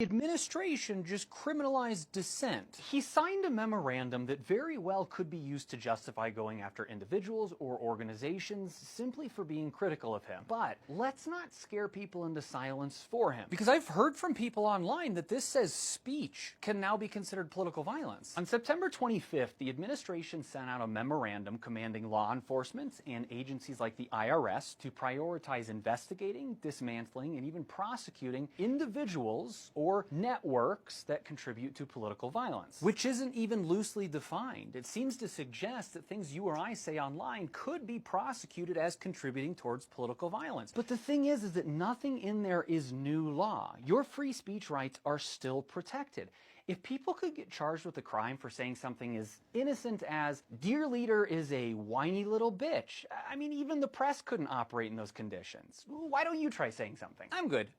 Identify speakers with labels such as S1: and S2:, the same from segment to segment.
S1: The administration just criminalized dissent. He signed a memorandum that very well could be used to justify going after individuals or organizations simply for being critical of him. But let's not scare people into silence for him, because I've heard from people online that this says speech can now be considered political violence. On September 25th, the administration sent out a memorandum commanding law enforcement and agencies like the IRS to prioritize investigating, dismantling, and even prosecuting individuals or networks that contribute to political violence, which isn't even loosely defined. It seems to suggest that things you or I say online could be prosecuted as contributing towards political violence. But the thing is that nothing in there is new law. Your free speech rights are still protected. If people could get charged with a crime for saying something as innocent as, "Dear leader is a whiny little bitch," I mean, even the press couldn't operate in those conditions. Why don't you try saying something? I'm good.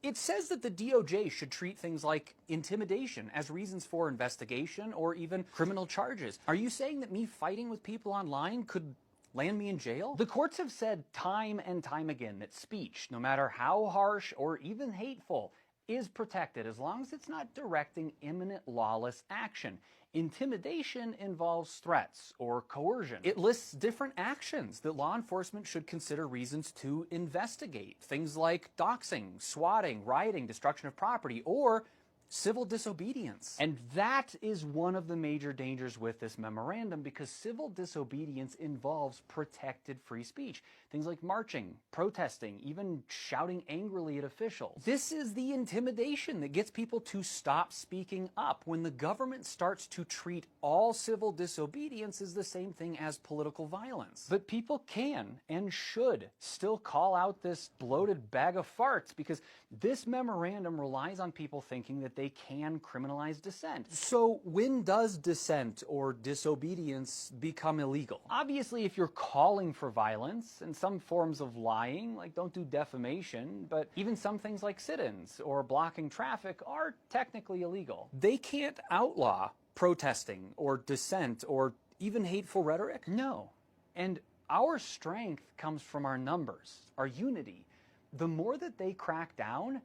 S1: It says that the DOJ should treat things like intimidation as reasons for investigation or even criminal charges. Are you saying that me fighting with people online could land me in jail? The courts have said time and time again that speech, no matter how harsh or even hateful, is protected as long as it's not directing imminent lawless action. Intimidation involves threats or coercion. It lists different actions that law enforcement should consider reasons to investigate. Things like doxing, swatting, rioting, destruction of property, or civil disobedience. And that is one of the major dangers with this memorandum, because civil disobedience involves protected free speech. Things like marching, protesting, even shouting angrily at officials. This is the intimidation that gets people to stop speaking up. When the government starts to treat all civil disobedience as the same thing as political violence. But people can and should still call out this bloated bag of farts, because this memorandum relies on people thinking that they can criminalize dissent. So when does dissent or disobedience become illegal? Obviously, if you're calling for violence and some forms of lying, like don't do defamation, but even some things like sit-ins or blocking traffic are technically illegal. They can't outlaw protesting or dissent or even hateful rhetoric? No. And our strength comes from our numbers, our unity. The more that they crack down,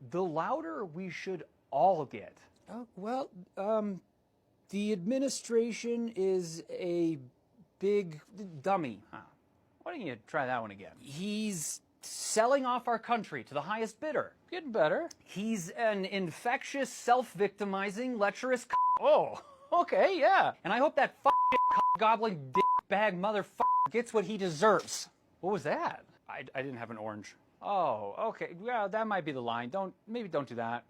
S1: the louder we should all get. The administration is a big dummy. Huh. Why don't you try that one again? He's selling off our country to the highest bidder. Getting better. He's an infectious, self-victimizing, lecherous Oh, okay, yeah. And I hope that gobbling dick-bag motherfucker gets what he deserves. What was that? I didn't have an orange. Oh, okay. Yeah, that might be the line. Maybe don't do that.